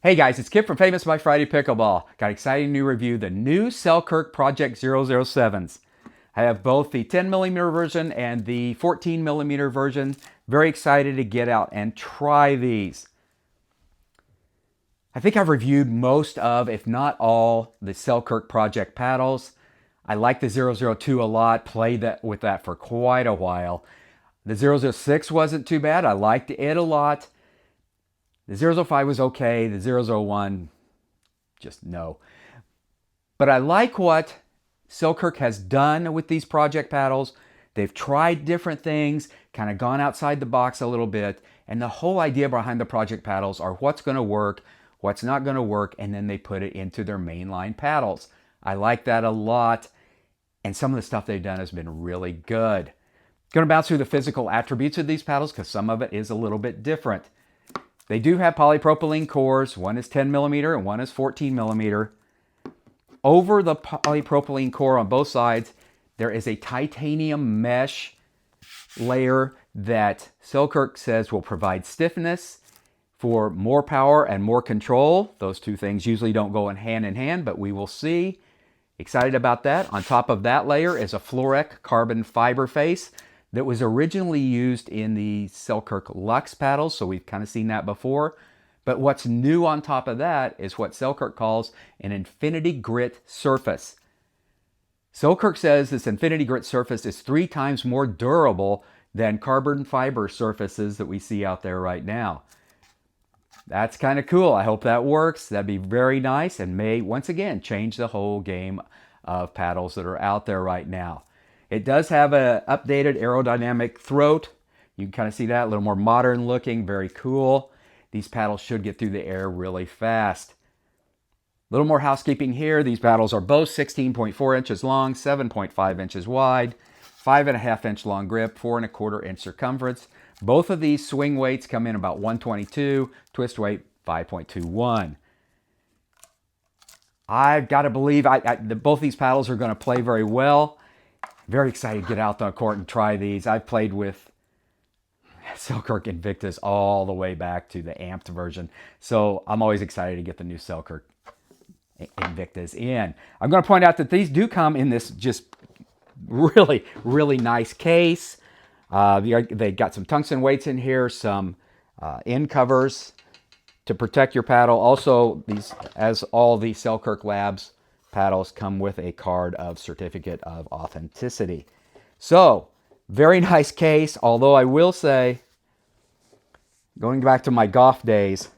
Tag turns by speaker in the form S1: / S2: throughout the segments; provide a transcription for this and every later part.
S1: Hey guys, it's Kip from Famous by Friday Pickleball. Got an exciting new review, the new Selkirk Project 007s. I have both the 10mm version and the 14mm version. Very excited to get out and try these. I think I've reviewed most of, if not all, the Selkirk Project paddles. I like the 002 a lot, played with that for quite a while. The 006 wasn't too bad, I liked it a lot. The 005 was okay, the 001, just no. But I like what Selkirk has done with these project paddles. They've tried different things, kind of gone outside the box a little bit, and the whole idea behind the project paddles are what's going to work, what's not going to work, and then they put it into their mainline paddles. I like that a lot, and some of the stuff they've done has been really good. Going to bounce through the physical attributes of these paddles because some of it is a little bit different. They do have polypropylene cores. One is 10mm and one is 14mm. Over the polypropylene core on both sides, there is a titanium mesh layer that Selkirk says will provide stiffness for more power and more control. Those two things usually don't go in hand, but we will see. Excited about that. On top of that layer is a Fluorec carbon fiber face that was originally used in the Selkirk Luxe paddles, so we've kind of seen that before. But what's new on top of that is what Selkirk calls an infinity grit surface. Selkirk says this infinity grit surface is 3 times more durable than carbon fiber surfaces that we see out there right now. That's kind of cool. I hope that works. That'd be very nice and may, once again, change the whole game of paddles that are out there right now. It does have an updated aerodynamic throat. You can kind of see that, a little more modern looking, very cool. These paddles should get through the air really fast. A little more housekeeping here. These paddles are both 16.4 inches long, 7.5 inches wide, 5.5 inch long grip, 4 1/4 inch circumference. Both of these swing weights come in about 122, twist weight 5.21. I've got to believe both these paddles are going to play very well. Very excited to get out on the court and try these. I've played with Selkirk Invictus all the way back to the amped version. So I'm always excited to get the new Selkirk Invictus in. I'm going to point out that these do come in this just really, really nice case. They got some tungsten weights in here, some end covers to protect your paddle. Also, these, as all the Selkirk Labs paddles, come with a card of certificate of authenticity. So, very nice case, although I will say, going back to my golf days,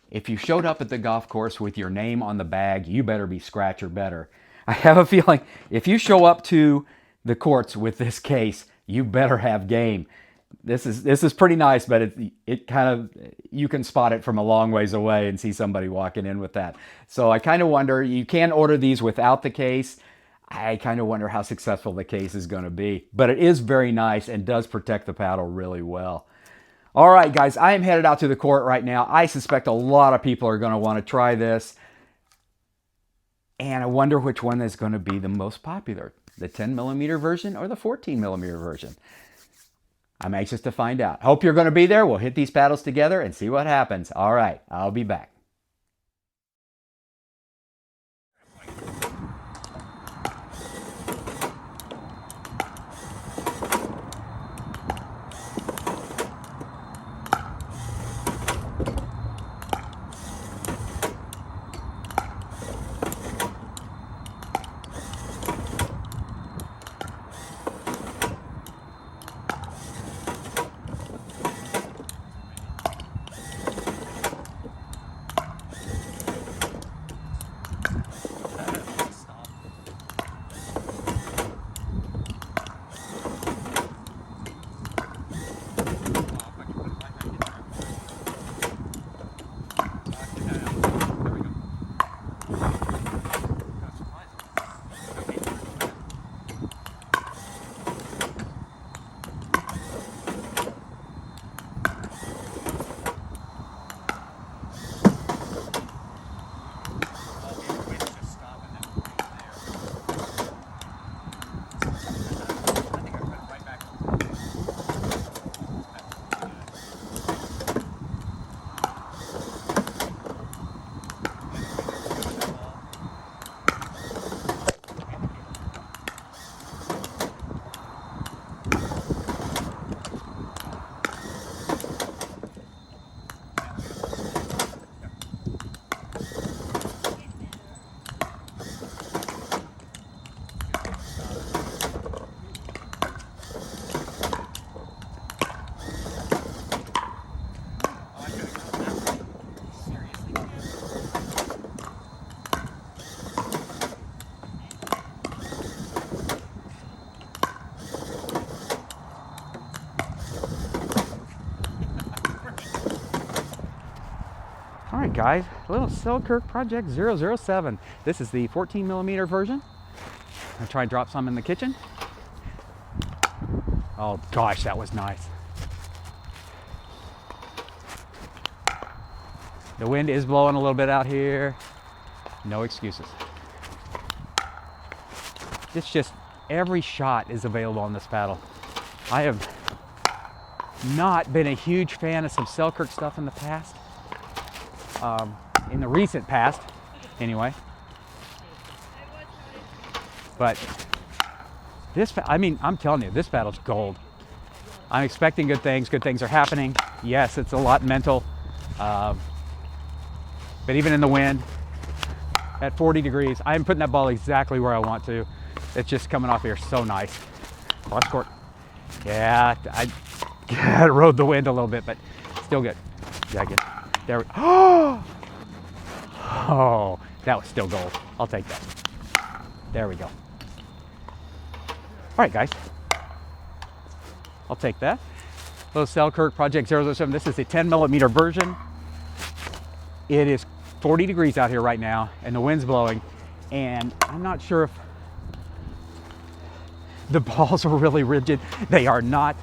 S1: if you showed up at the golf course with your name on the bag, you better be scratch or better. I have a feeling if you show up to the courts with this case, you better have game. This is pretty nice, but it kind of, you can spot it from a long ways away and see somebody walking in with that. So I kind of wonder, you can order these without the case. I kind of wonder how successful the case is going to be. But it is very nice and does protect the paddle really well. All right, guys, I am headed out to the court right now. I suspect a lot of people are going to want to try this. And I wonder which one is going to be the most popular, the 10mm version or the 14mm version. I'm anxious to find out. Hope you're going to be there. We'll hit these paddles together and see what happens. All right, I'll be back. right, guys, a little Selkirk Project 007. This is the 14 millimeter version. I'll try and drop some in the kitchen. Oh gosh, that was nice. The wind is blowing a little bit out here. No excuses. It's just every shot is available on this paddle. I have not been a huge fan of some Selkirk stuff in the past. In the recent past, anyway. But this, I mean, I'm telling you, this paddle's gold. I'm expecting good things. Good things are happening. Yes, it's a lot mental. But even in the wind, at 40 degrees, I'm putting that ball exactly where I want to. It's just coming off here so nice. Cross court. Yeah, I rode the wind a little bit, but still good. Yeah, good. There we go. Oh, that was still gold. I'll take that. There we go. All right, guys. I'll take that. Little Selkirk Project 007. This is a 10 millimeter version. It is 40 degrees out here right now, and the wind's blowing. And I'm not sure if the balls are really rigid. They are not.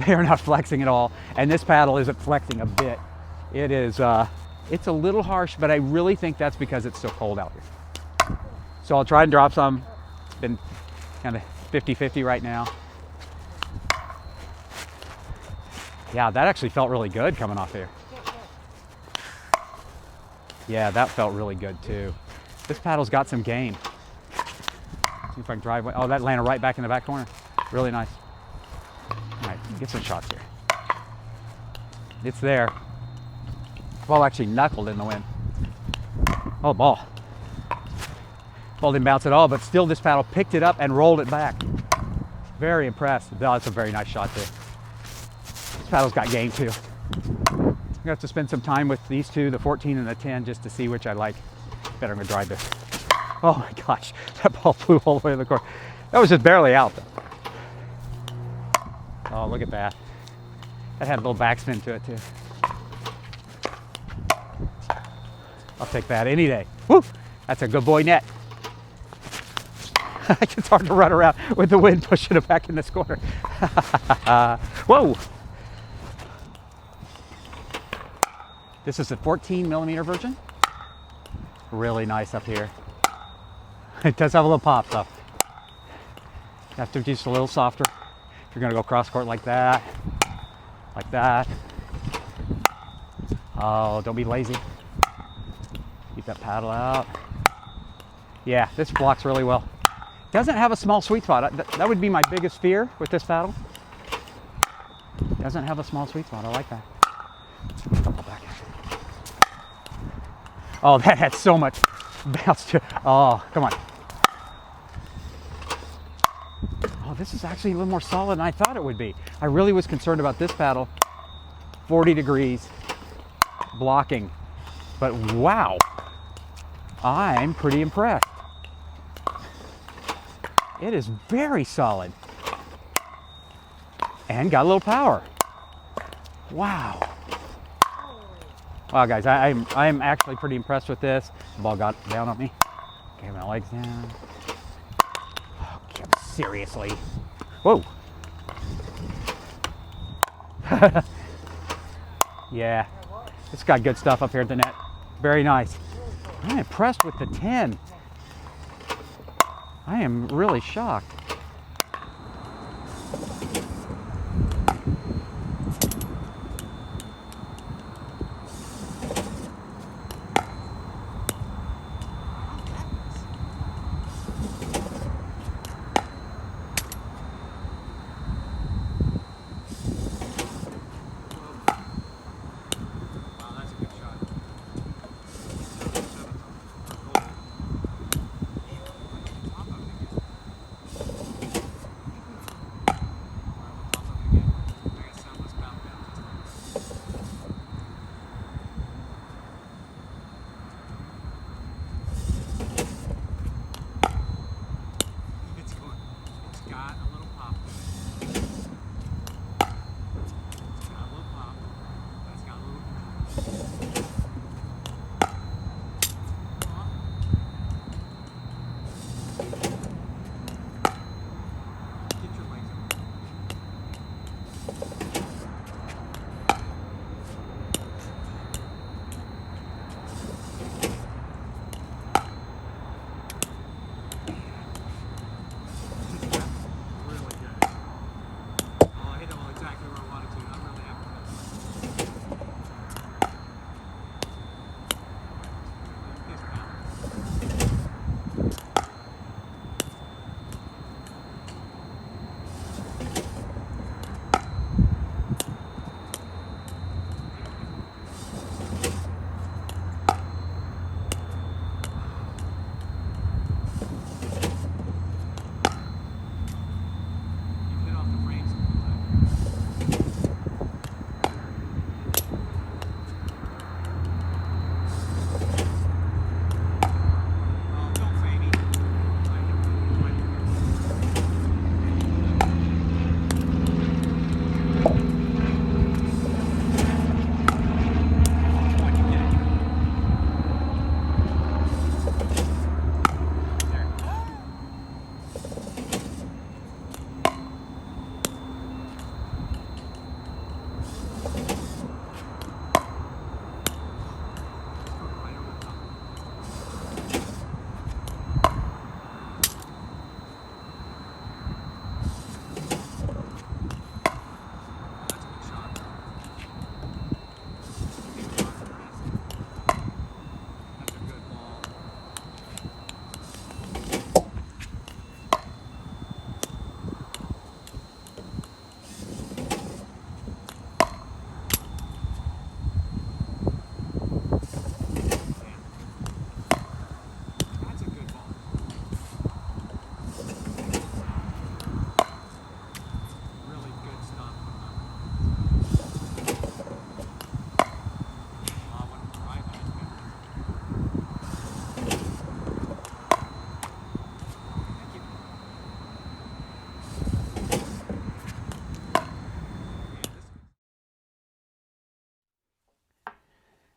S1: They are not flexing at all. And this paddle isn't flexing a bit. It is, it's a little harsh, but I really think that's because it's so cold out here. So I'll try and drop some. It's been kind of 50-50 right now. Yeah, that actually felt really good coming off here. Yeah, that felt really good too. This paddle's got some game. See if I can drive. Oh, that landed right back in the back corner. Really nice. All right, get some shots here. It's there. Ball actually knuckled in the wind. Oh, ball. Ball didn't bounce at all, but still this paddle picked it up and rolled it back. Very impressed. Oh, that's a very nice shot too. This paddle's got game too. I'm gonna have to spend some time with these two, the 14 and the 10, just to see which I like. Better I'm gonna drive this. Oh my gosh, that ball flew all the way to the court. That was just barely out though. Oh, look at that. That had a little backspin to it too. I'll take that any day. Woo! That's a good boy net. It's hard to run around with the wind pushing it back in this corner. Whoa! This is the 14 millimeter version. Really nice up here. It does have a little pop though. You have to be just a little softer. If you're gonna go cross court like that. Like that. Oh, don't be lazy. Keep that paddle out. Yeah, this blocks really well. Doesn't have a small sweet spot. That would be my biggest fear with this paddle. Doesn't have a small sweet spot. I like that. Double back. Oh, that had so much bounce to. Oh, come on. Oh, this is actually a little more solid than I thought it would be. I really was concerned about this paddle. 40 degrees, blocking. But wow, I'm pretty impressed. It is very solid. And got a little power. Wow. Wow, guys, I'm actually pretty impressed with this. The ball got down on me. Okay, my legs down. Okay, seriously. Whoa. Yeah, it's got good stuff up here at the net. Very nice. I'm impressed with the 10. I am really shocked.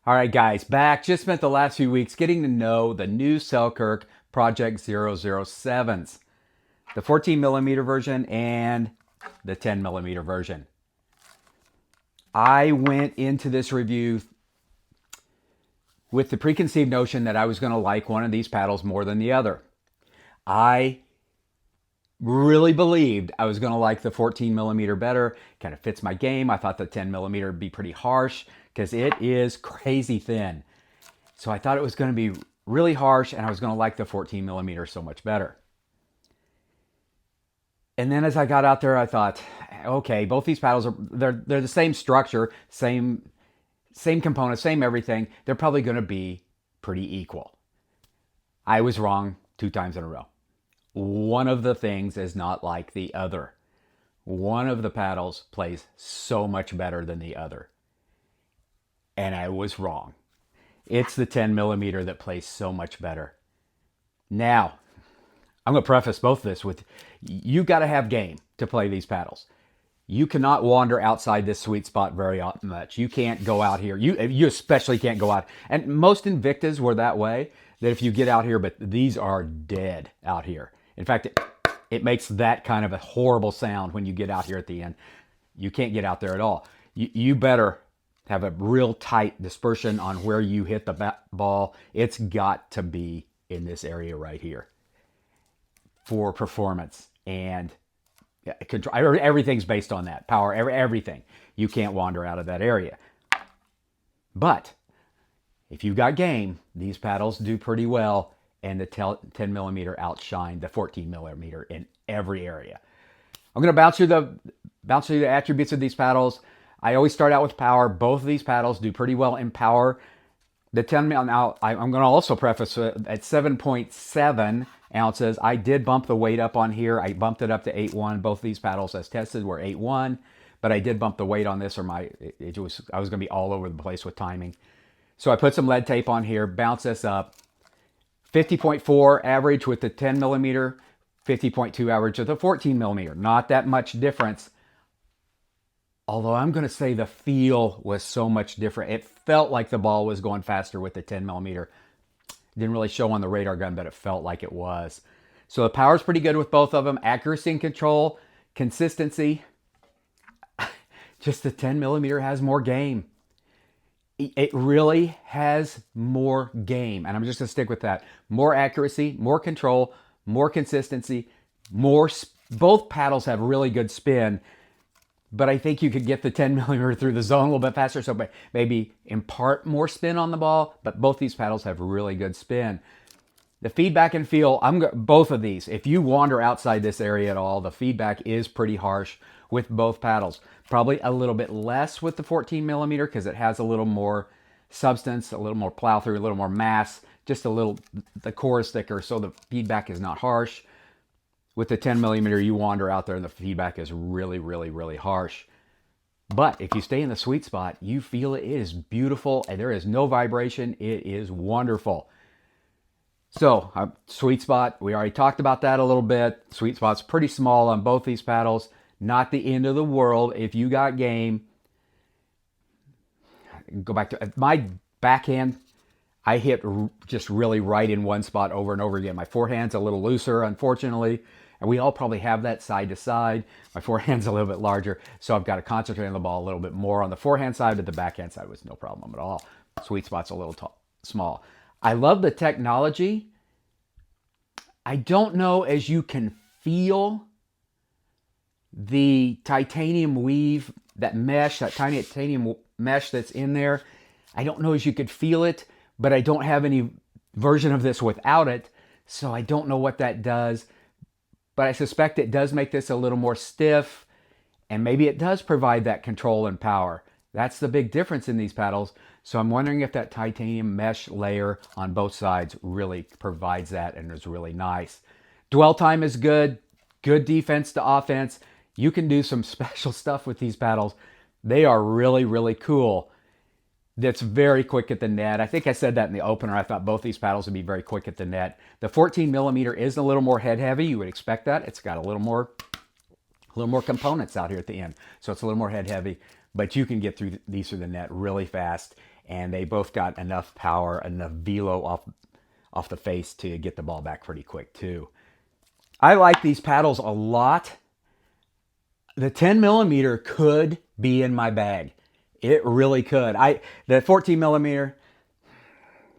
S1: All right, guys, back. Just spent the last few weeks getting to know the new Selkirk Project 007s, the 14 millimeter version and the 10 millimeter version. I went into this review with the preconceived notion that I was going to like one of these paddles more than the other. I really believed I was going to like the 14 millimeter better. Kind of fits my game. I thought the 10 millimeter would be pretty harsh because it is crazy thin. So I thought it was going to be really harsh and I was going to like the 14 millimeter so much better. And then as I got out there, I thought, okay, both these paddles they're the same structure, same components, same everything. They're probably going to be pretty equal. I was wrong 2 times in a row. One of the things is not like the other. One of the paddles plays so much better than the other. And I was wrong. It's the 10 millimeter that plays so much better. Now, I'm going to preface both of this with, you got to have game to play these paddles. You cannot wander outside this sweet spot very much. You can't go out here. You especially can't go out. And most Invictas were that way, that if you get out here, but these are dead out here. In fact, it makes that kind of a horrible sound when you get out here at the end. You can't get out there at all. You better have a real tight dispersion on where you hit the ball. It's got to be in this area right here for performance and control. Everything's based on that power. Everything. You can't wander out of that area. But if you've got game, these paddles do pretty well, and the 10 millimeter outshined the 14 millimeter in every area. I'm going to bounce through the attributes of these paddles. I always start out with power. Both of these paddles do pretty well in power. The 10 mil, now I'm going to also preface at 7.7 ounces. I did bump the weight up on here. I bumped it up to 8.1. Both of these paddles as tested were 8.1, but I did bump the weight on this, or I was going to be all over the place with timing. So I put some lead tape on here, bounce this up. 50.4 average with the 10 millimeter, 50.2 average with the 14 millimeter. Not that much difference. Although I'm going to say the feel was so much different. It felt like the ball was going faster with the 10 millimeter. Didn't really show on the radar gun, but it felt like it was. So the power's pretty good with both of them. Accuracy and control, consistency. Just the 10 millimeter has more game. It really has more game. And I'm just going to stick with that. More accuracy, more control, more consistency, both paddles have really good spin. But I think you could get the 10 millimeter through the zone a little bit faster, so maybe impart more spin on the ball. But both these paddles have really good spin. The feedback and feel, both of these, if you wander outside this area at all, the feedback is pretty harsh with both paddles. Probably a little bit less with the 14 millimeter because it has a little more substance, a little more plow through, a little more mass, just a little, the core is thicker, so the feedback is not harsh. With the 10 millimeter, you wander out there and the feedback is really, really, really harsh. But if you stay in the sweet spot, you feel it is beautiful and there is no vibration. It is wonderful. So, sweet spot, we already talked about that a little bit. Sweet spot's pretty small on both these paddles. Not the end of the world if you got game. Go back to my backhand. I hit just really right in one spot over and over again. My forehand's a little looser, unfortunately. And we all probably have that side to side. My forehand's a little bit larger, so I've got to concentrate on the ball a little bit more on the forehand side, but the backhand side was no problem at all. Sweet spot's a little small. I love the technology. I don't know as you can feel the titanium weave, that mesh, that tiny titanium mesh that's in there. I don't know as you could feel it, but I don't have any version of this without it, so I don't know what that does. But I suspect it does make this a little more stiff, and maybe it does provide that control and power. That's the big difference in these paddles. So I'm wondering if that titanium mesh layer on both sides really provides that and is really nice. Dwell time is good. Good defense to offense. You can do some special stuff with these paddles. They are really, really cool. That's very quick at the net. I think I said that in the opener. I thought both these paddles would be very quick at the net. The 14 millimeter is a little more head heavy. You would expect that. It's got a little more components out here at the end. So it's a little more head heavy, but you can get through these through the net really fast. and they both got enough power, enough velo off the face to get the ball back pretty quick too. I like these paddles a lot. The 10 millimeter could be in my bag. It really could. The 14 millimeter,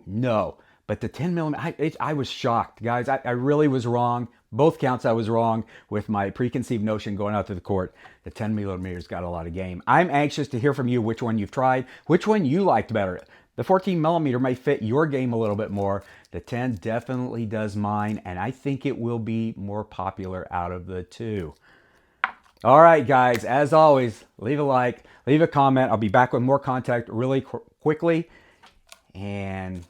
S1: no. But the 10 millimeter, I was shocked, guys. I really was wrong. Both counts I was wrong with my preconceived notion going out to the court. The 10 millimeters got a lot of game. I'm anxious to hear from you which one you've tried, which one you liked better. The 14 millimeter may fit your game a little bit more. The 10 definitely does mine, and I think it will be more popular out of the two. All right, guys, as always, leave a like, leave a comment. I'll be back with more content really quickly and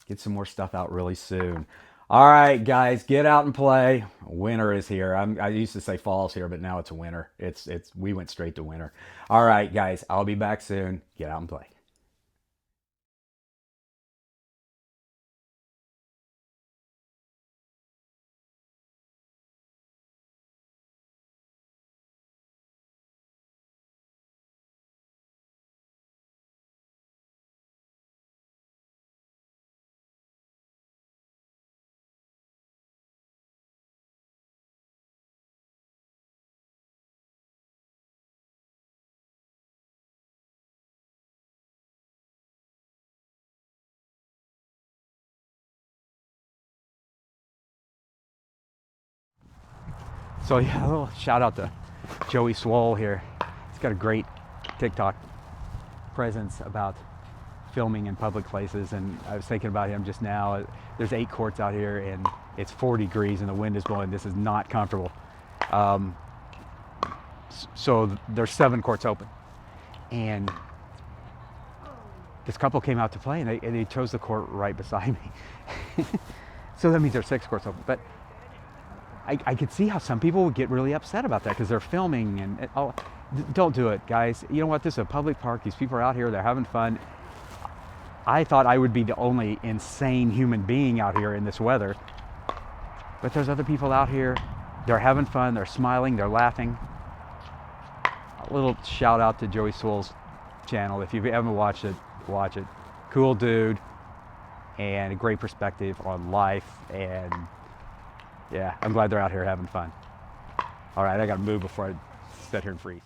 S1: get some more stuff out really soon. All right, guys, get out and play. Winter is here. I used to say fall's here, but now it's winter. We went straight to winter. All right, guys, I'll be back soon. Get out and play. So yeah, a little shout out to Joey Swole here. He's got a great TikTok presence about filming in public places, and I was thinking about him just now. There's 8 courts out here, and it's 40 degrees, and the wind is blowing. This is not comfortable. So there's 7 courts open, and this couple came out to play, and they chose the court right beside me. So that means there's 6 courts open, but I could see how some people would get really upset about that because they're filming and don't do it, guys. You know what? This is a public park. These people are out here. They're having fun. I thought I would be the only insane human being out here in this weather, but there's other people out here. They're having fun. They're smiling. They're laughing. A little shout out to Joey Swole's channel. If you haven't watched it, watch it. Cool dude and a great perspective on life, and yeah, I'm glad they're out here having fun. All right, I got to move before I sit here and freeze.